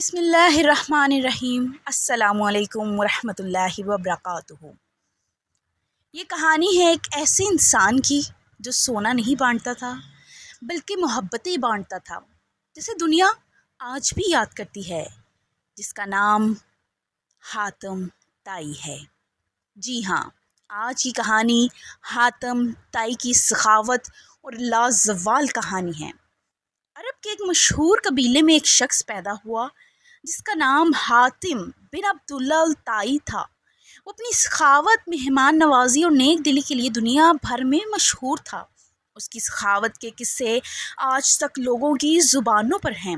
بسم اللہ الرحمن الرحیم۔ السلام علیکم ورحمۃ اللہ وبرکاتہ۔ یہ کہانی ہے ایک ایسے انسان کی جو سونا نہیں بانٹتا تھا بلکہ محبتیں بانٹتا تھا، جسے دنیا آج بھی یاد کرتی ہے، جس کا نام حاتم طائی ہے۔ جی ہاں، آج کی کہانی حاتم طائی کی سخاوت اور لازوال کہانی ہے۔ عرب کے ایک مشہور قبیلے میں ایک شخص پیدا ہوا جس کا نام حاتم بن عبداللہ الطائی تھا۔ وہ اپنی سخاوت، مہمان نوازی اور نیک دلی کے لیے دنیا بھر میں مشہور تھا۔ اس کی سخاوت کے قصے آج تک لوگوں کی زبانوں پر ہیں۔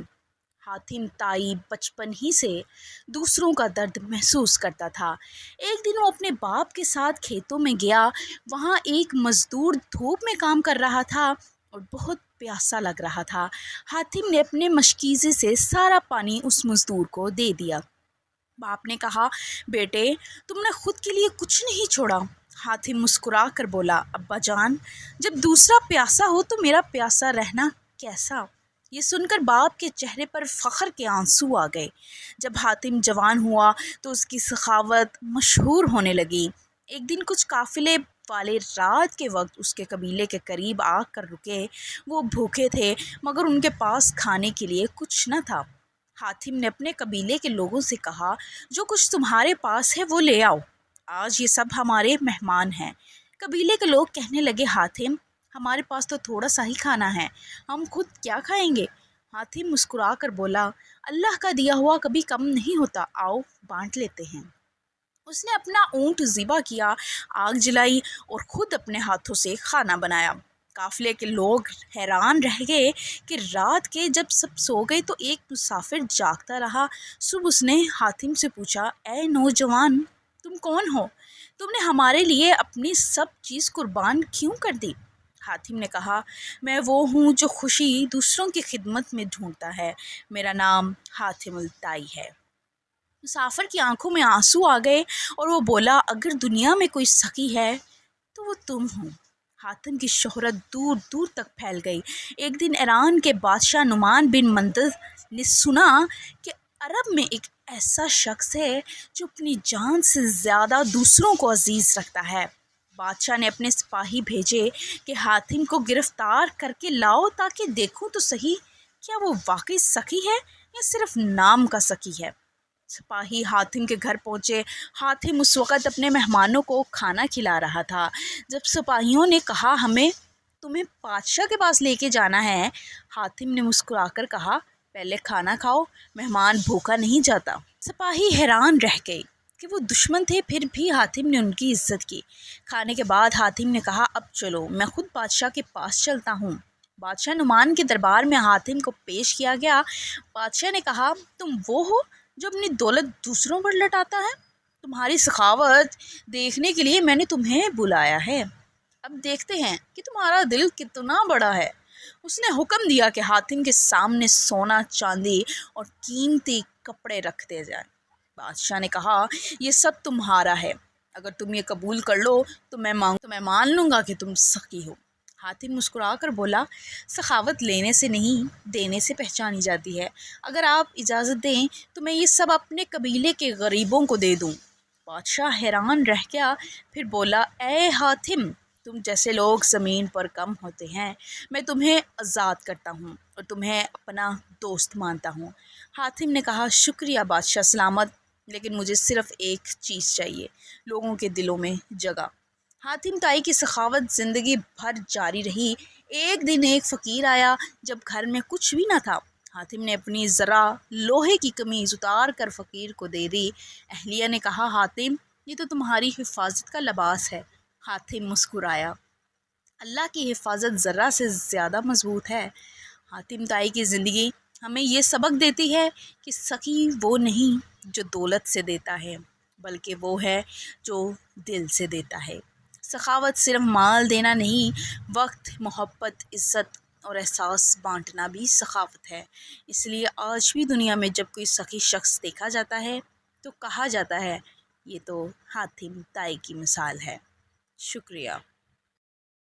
حاتم طائی بچپن ہی سے دوسروں کا درد محسوس کرتا تھا۔ ایک دن وہ اپنے باپ کے ساتھ کھیتوں میں گیا۔ وہاں ایک مزدور دھوپ میں کام کر رہا تھا اور بہت پیاسا لگ رہا تھا۔ حاتم نے اپنے مشکیزے سے سارا پانی اس مزدور کو دے دیا۔ باپ نے کہا، بیٹے، تم نے خود کے لیے کچھ نہیں چھوڑا۔ حاتم مسکرا کر بولا، ابا جان، جب دوسرا پیاسا ہو تو میرا پیاسا رہنا کیسا؟ یہ سن کر باپ کے چہرے پر فخر کے آنسو آ گئے۔ جب حاتم جوان ہوا تو اس کی سخاوت مشہور ہونے لگی۔ ایک دن کچھ قافلے والے رات کے وقت اس کے قبیلے کے قریب آ کر رکے۔ وہ بھوکے تھے مگر ان کے پاس کھانے کے لیے کچھ نہ تھا۔ حاتم نے اپنے قبیلے کے لوگوں سے کہا، جو کچھ تمہارے پاس ہے وہ لے آؤ، آج یہ سب ہمارے مہمان ہیں۔ قبیلے کے لوگ کہنے لگے، حاتم، ہمارے پاس تو تھوڑا سا ہی کھانا ہے، ہم خود کیا کھائیں گے؟ حاتم مسکرا کر بولا، اللہ کا دیا ہوا کبھی کم نہیں ہوتا، آؤ بانٹ لیتے ہیں۔ اس نے اپنا اونٹ ذبح کیا، آگ جلائی اور خود اپنے ہاتھوں سے کھانا بنایا۔ قافلے کے لوگ حیران رہ گئے کہ رات کے جب سب سو گئے تو ایک مسافر جاگتا رہا۔ صبح اس نے حاتم سے پوچھا، اے نوجوان، تم کون ہو؟ تم نے ہمارے لیے اپنی سب چیز قربان کیوں کر دی؟ حاتم نے کہا، میں وہ ہوں جو خوشی دوسروں کی خدمت میں ڈھونڈتا ہے، میرا نام حاتم الطائی ہے۔ مسافر کی آنکھوں میں آنسو آ گئے اور وہ بولا، اگر دنیا میں کوئی سخی ہے تو وہ تم ہو۔ حاتم کی شہرت دور دور تک پھیل گئی۔ ایک دن ایران کے بادشاہ نعمان بن مندر نے سنا کہ عرب میں ایک ایسا شخص ہے جو اپنی جان سے زیادہ دوسروں کو عزیز رکھتا ہے۔ بادشاہ نے اپنے سپاہی بھیجے کہ حاتم کو گرفتار کر کے لاؤ تاکہ دیکھوں تو صحیح کیا وہ واقعی سخی ہے یا صرف نام کا سخی ہے۔ سپاہی حاتم کے گھر پہنچے۔ حاتم اس وقت اپنے مہمانوں کو کھانا کھلا رہا تھا۔ جب سپاہیوں نے کہا، ہمیں تمہیں بادشاہ کے پاس لے کے جانا ہے، حاتم نے مسکرا کر کہا، پہلے کھانا کھاؤ، مہمان بھوکا نہیں جاتا۔ سپاہی حیران رہ گئے کہ وہ دشمن تھے، پھر بھی حاتم نے ان کی عزت کی۔ کھانے کے بعد حاتم نے کہا، اب چلو، میں خود بادشاہ کے پاس چلتا ہوں۔ بادشاہ نعمان کے دربار میں حاتم کو پیش کیا گیا۔ بادشاہ نے کہا، تم وہ ہو جو اپنی دولت دوسروں پر لٹاتا ہے؟ تمہاری سخاوت دیکھنے کے لیے میں نے تمہیں بلایا ہے۔ اب دیکھتے ہیں کہ تمہارا دل کتنا بڑا ہے۔ اس نے حکم دیا کہ حاتم کے سامنے سونا، چاندی اور قیمتی کپڑے رکھ دیے جائیں۔ بادشاہ نے کہا، یہ سب تمہارا ہے، اگر تم یہ قبول کر لو تو میں مان لوں گا کہ تم سخی ہو۔ حاتم مسکرا کر بولا، سخاوت لینے سے نہیں، دینے سے پہچانی جاتی ہے۔ اگر آپ اجازت دیں تو میں یہ سب اپنے قبیلے کے غریبوں کو دے دوں۔ بادشاہ حیران رہ گیا، پھر بولا، اے حاتم، تم جیسے لوگ زمین پر کم ہوتے ہیں، میں تمہیں آزاد کرتا ہوں اور تمہیں اپنا دوست مانتا ہوں۔ حاتم نے کہا، شکریہ بادشاہ سلامت، لیکن مجھے صرف ایک چیز چاہیے، لوگوں کے دلوں میں جگہ۔ حاتم طائی کی سخاوت زندگی بھر جاری رہی۔ ایک دن ایک فقیر آیا جب گھر میں کچھ بھی نہ تھا۔ حاتم نے اپنی ذرا لوہے کی قمیض اتار کر فقیر کو دے دی۔ اہلیہ نے کہا، حاتم، یہ تو تمہاری حفاظت کا لباس ہے۔ حاتم مسکرایا، اللہ کی حفاظت ذرہ سے زیادہ مضبوط ہے۔ حاتم طائی کی زندگی ہمیں یہ سبق دیتی ہے کہ سخی وہ نہیں جو دولت سے دیتا ہے، بلکہ وہ ہے جو دل سے دیتا ہے۔ سخاوت صرف مال دینا نہیں، وقت، محبت، عزت اور احساس بانٹنا بھی سخاوت ہے۔ اس لیے آج بھی دنیا میں جب کوئی سخی شخص دیکھا جاتا ہے تو کہا جاتا ہے، یہ تو حاتم طائی کی مثال ہے۔ شکریہ۔